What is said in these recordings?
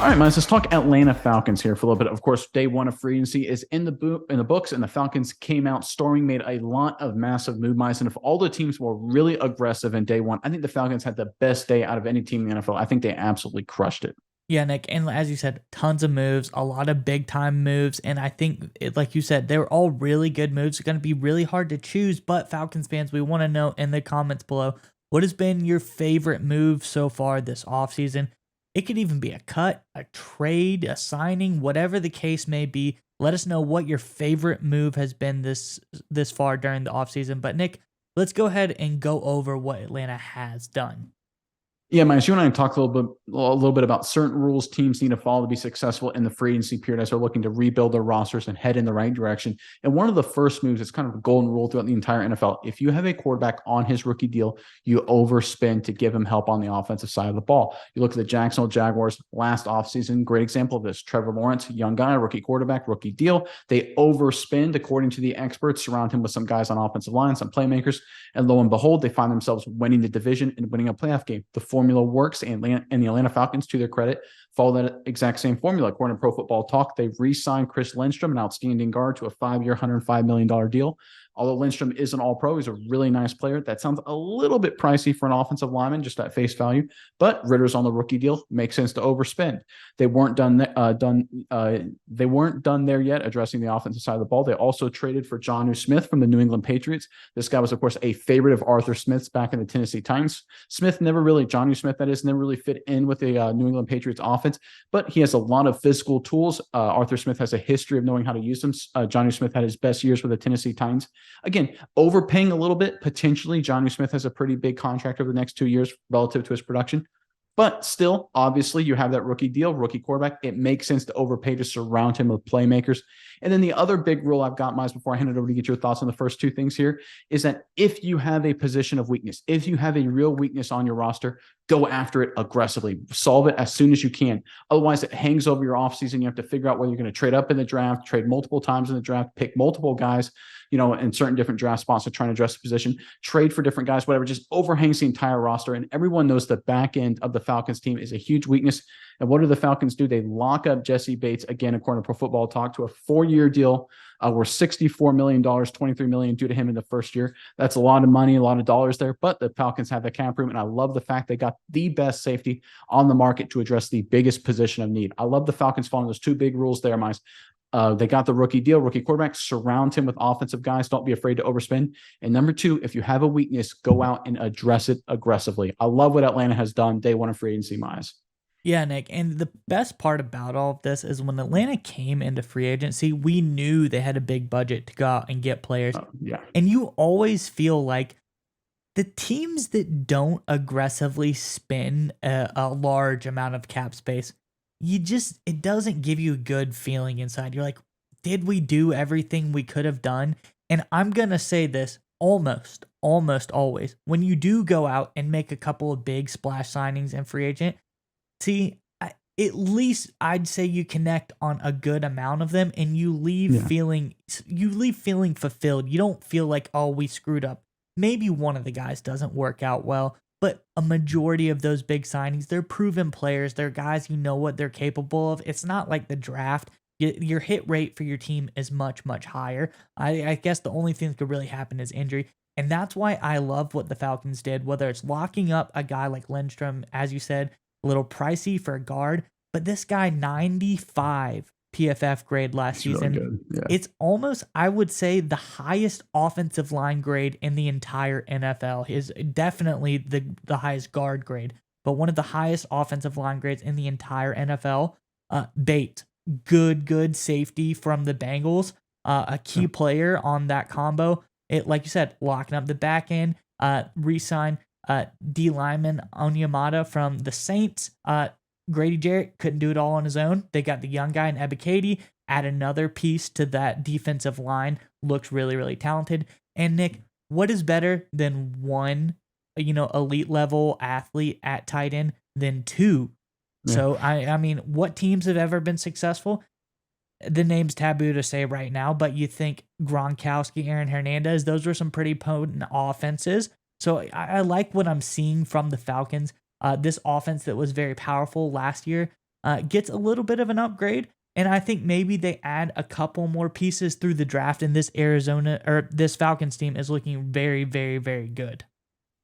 All right, Miles, let's talk Atlanta Falcons here for a little bit. Of course, day one of free agency is in the books, and the Falcons came out storming, made a lot of massive move, Miles. And if all the teams were really aggressive in day one, I think the Falcons had the best day out of any team in the NFL. I think they absolutely crushed it. Yeah, Nick, and as you said, tons of moves, a lot of big time moves, and I think, like you said, they're all really good moves. It's going to be really hard to choose, but Falcons fans, we want to know in the comments below what has been your favorite move so far this offseason. It could even be a cut, a trade, a signing, whatever the case may be. Let us know what your favorite move has been this far during the offseason. But Nick, let's go ahead and go over what Atlanta has done. Yeah, Miles, you and I talked a little bit about certain rules teams need to follow to be successful in the free agency period as they're looking to rebuild their rosters and head in the right direction. And one of the first moves, it's kind of a golden rule throughout the entire NFL. If you have a quarterback on his rookie deal, you overspend to give him help on the offensive side of the ball. You look at the Jacksonville Jaguars last offseason, great example of this. Trevor Lawrence, young guy, rookie quarterback, rookie deal. They overspend, according to the experts, surround him with some guys on offensive line, some playmakers, and lo and behold, they find themselves winning the division and winning a playoff game. The formula works, and the Atlanta Falcons, to their credit, follow that exact same formula. According to Pro Football Talk, they've re-signed Chris Lindstrom, an outstanding guard, to a 5-year, $105 million deal. Although Lindstrom is an all-pro, he's a really nice player. That sounds a little bit pricey for an offensive lineman, just at face value. But Ritter's on the rookie deal. Makes sense to overspend. They weren't done there yet, addressing the offensive side of the ball. They also traded for Jonnu Smith from the New England Patriots. This guy was, of course, a favorite of Arthur Smith's back in the Tennessee Titans. Jonnu Smith, that is, never really fit in with the New England Patriots offense. But he has a lot of physical tools. Arthur Smith has a history of knowing how to use them. Jonnu Smith had his best years with the Tennessee Titans. Again, overpaying a little bit, potentially. Jonnu Smith has a pretty big contract over the next 2 years relative to his production. But still, obviously, you have that rookie deal, rookie quarterback. It makes sense to overpay to surround him with playmakers. And then the other big rule I've got, Miles, before I hand it over to get your thoughts on the first two things here, is that if you have a position of weakness, if you have a real weakness on your roster, go after it aggressively. Solve it as soon as you can. Otherwise, it hangs over your offseason. You have to figure out whether you're going to trade up in the draft, trade multiple times in the draft, pick multiple guys, in certain different draft spots to try and address the position, trade for different guys, whatever, just overhangs the entire roster. And everyone knows the back end of the Falcons team is a huge weakness. And what do the Falcons do? They lock up Jesse Bates, again, according to Pro Football Talk, to a 4-year deal worth $64 million, $23 million due to him in the first year. That's a lot of money, a lot of dollars there, but the Falcons have the cap room. And I love the fact they got the best safety on the market to address the biggest position of need. I love the Falcons following those two big rules there, Miles. They got the rookie deal, rookie quarterback, surround him with offensive guys. Don't be afraid to overspend. And number two, if you have a weakness, go out and address it aggressively. I love what Atlanta has done day one of free agency, Miles. Yeah, Nick. And the best part about all of this is when Atlanta came into free agency, we knew they had a big budget to go out and get players. Yeah. And you always feel like the teams that don't aggressively spend a large amount of cap space, it doesn't give you a good feeling inside. You're like, did we do everything we could have done? And I'm going to say this almost always. When you do go out and make a couple of big splash signings in free agent, at least I'd say you connect on a good amount of them and you leave feeling fulfilled. You don't feel like, oh, we screwed up. Maybe one of the guys doesn't work out well, but a majority of those big signings, they're proven players. They're guys you know what they're capable of. It's not like the draft. Your hit rate for your team is much higher. I guess the only thing that could really happen is injury. And that's why I love what the Falcons did, whether it's locking up a guy like Lindstrom, as you said, a little pricey for a guard, but this guy 95 PFF grade last season. Really yeah. It's almost, I would say, the highest offensive line grade in the entire NFL. Is definitely the highest guard grade, but one of the highest offensive line grades in the entire NFL. Bate, good safety from the Bengals, a key player on that combo. It, like you said, locking up the back end, re-sign D lineman Onyemata from the Saints. Grady Jarrett couldn't do it all on his own. They got the young guy in Ebiketie, add another piece to that defensive line. Looks really talented. And Nick, what is better than one, elite level athlete at tight end than two? Yeah. So I mean, what teams have ever been successful? The name's taboo to say right now, but you think Gronkowski, Aaron Hernandez, those were some pretty potent offenses. So I like what I'm seeing from the Falcons. This offense that was very powerful last year, gets a little bit of an upgrade. And I think maybe they add a couple more pieces through the draft, and this Falcons team is looking very, very, very good.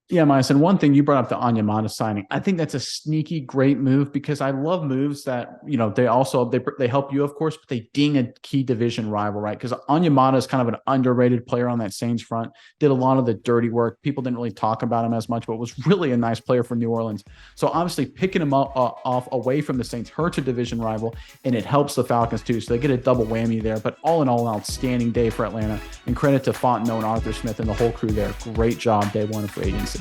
Yeah, Miles. And one thing you brought up, the Onyemata signing, I think that's a sneaky great move, because I love moves that, they help you, of course, but they ding a key division rival, right? Because Onyemata is kind of an underrated player on that Saints front, did a lot of the dirty work. People didn't really talk about him as much, but was really a nice player for New Orleans. So obviously picking him up off away from the Saints hurts a division rival, and it helps the Falcons too. So they get a double whammy there. But all in all, an outstanding day for Atlanta, and credit to Fontenot and Arthur Smith and the whole crew there. Great job day one of free agency.